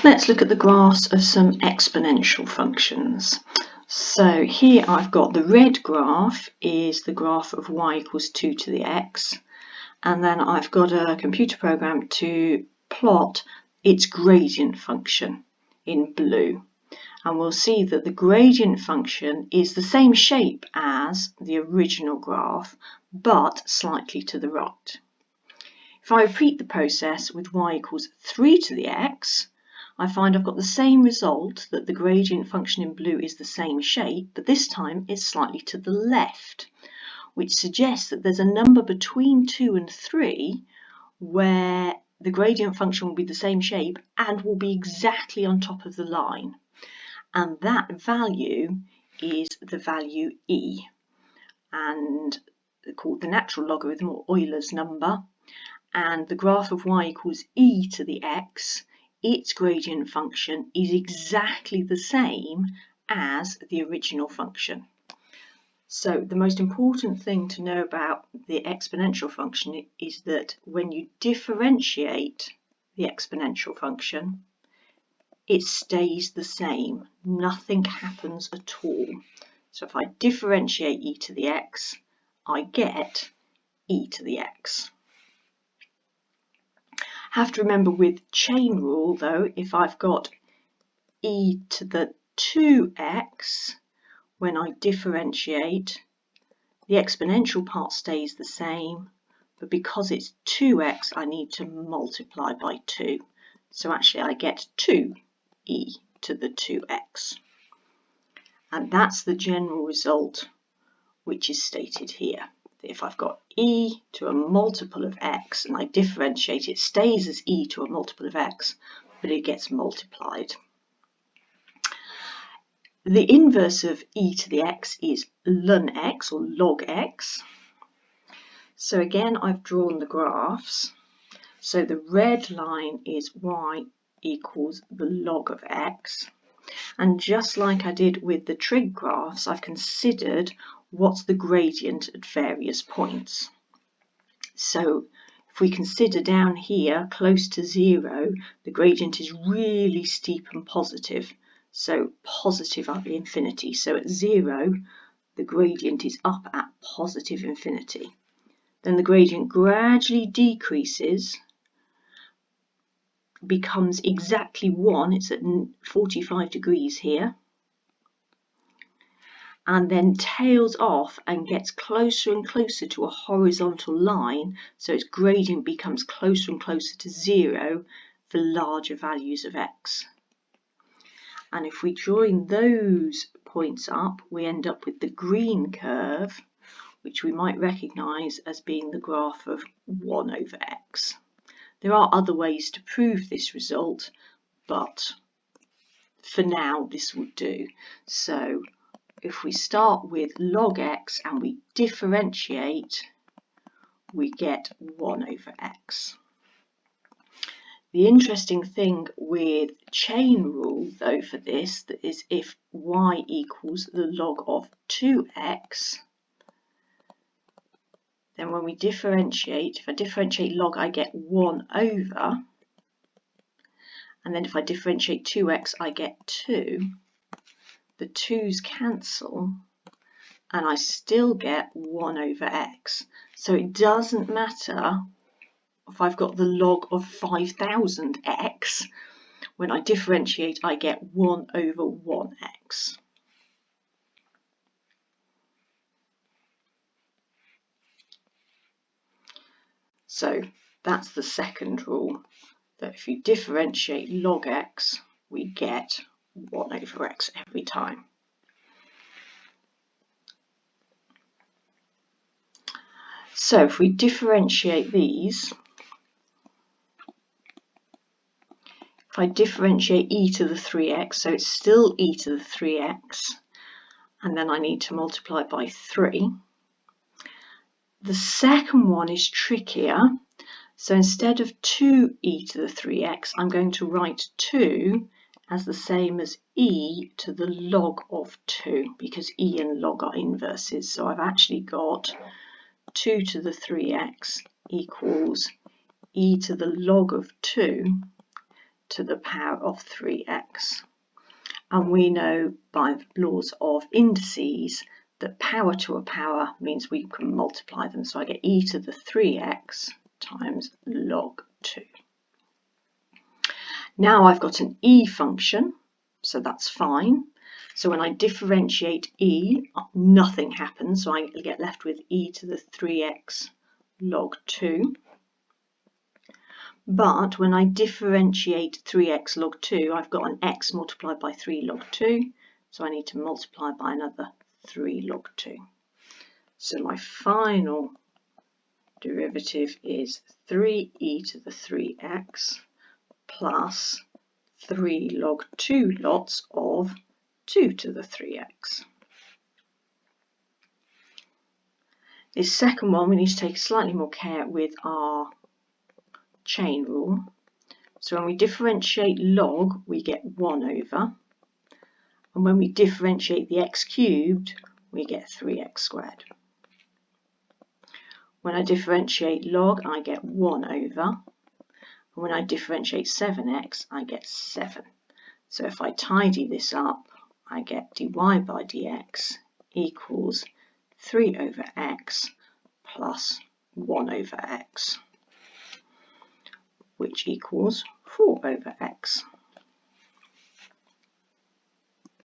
Let's look at the graphs of some exponential functions. So here I've got the red graph is the graph of y equals 2 to the x, and then I've got a computer program to plot its gradient function in blue. And we'll see that the gradient function is the same shape as the original graph, but slightly to the right. If I repeat the process with y equals 3 to the x, I find I've got the same result, that the gradient function in blue is the same shape, but this time it's slightly to the left, which suggests that there's a number between 2 and 3 where the gradient function will be the same shape and will be exactly on top of the line. And that value is the value e, and called the natural logarithm or Euler's number. And the graph of y equals e to the x, its gradient function is exactly the same as the original function. So the most important thing to know about the exponential function is that when you differentiate the exponential function, it stays the same. Nothing happens at all. So if I differentiate e to the x, I get e to the x. Have to remember with chain rule though, if I've got e to the 2x, when I differentiate, the exponential part stays the same, but because it's 2x, I need to multiply by 2. So actually I get 2e to the 2x. And that's the general result which is stated here. If I've got e to a multiple of x and I differentiate, it stays as e to a multiple of x, but it gets multiplied. The inverse of e to the x is ln x or log x. So again, I've drawn the graphs. So the red line is y equals the log of x. And just like I did with the trig graphs, I've considered what's the gradient at various points. So if we consider down here close to 0, the gradient is really steep and positive. So positive up infinity. So at 0, the gradient is up at positive infinity. Then the gradient gradually decreases, becomes exactly 1, it's at 45 degrees here, and then tails off and gets closer and closer to a horizontal line, so its gradient becomes closer and closer to 0 for larger values of x. And if we join those points up, we end up with the green curve, which we might recognise as being the graph of 1 over x. There are other ways to prove this result, but for now this would do. So if we start with log x and we differentiate, we get 1 over x. The interesting thing with chain rule though for this is if y equals the log of 2x, then when we differentiate, if I differentiate log, I get 1 over, and then if I differentiate 2x, I get 2. The 2's cancel, and I still get 1 over x. So it doesn't matter if I've got the log of 5000x. When I differentiate, I get 1 over 1x. So that's the second rule, that if you differentiate log x, we get 1 over x every time. So if we differentiate these, if I differentiate e to the 3x, so it's still e to the 3x, and then I need to multiply it by 3. The second one is trickier. So instead of 2e to the 3x, I'm going to write 2 as the same as e to the log of 2, because e and log are inverses. So I've actually got 2 to the 3x equals e to the log of 2 to the power of 3x. And we know by the laws of indices that power to a power means we can multiply them. So I get e to the 3x times log 2. Now I've got an e function, so that's fine. So when I differentiate e, nothing happens, so I get left with e to the 3x log 2. But when I differentiate 3x log 2, I've got an x multiplied by 3 log 2, so I need to multiply by another 3 log 2. So my final derivative is 3e to the 3x plus 3 log 2 lots of 2 to the 3x. This second one, we need to take slightly more care with our chain rule. So when we differentiate log, we get 1 over. And when we differentiate the x cubed, we get 3x squared. When I differentiate log, I get 1 over. And when I differentiate 7x, I get 7. So if I tidy this up, I get dy by dx equals 3 over x plus 1 over x, which equals 4 over x.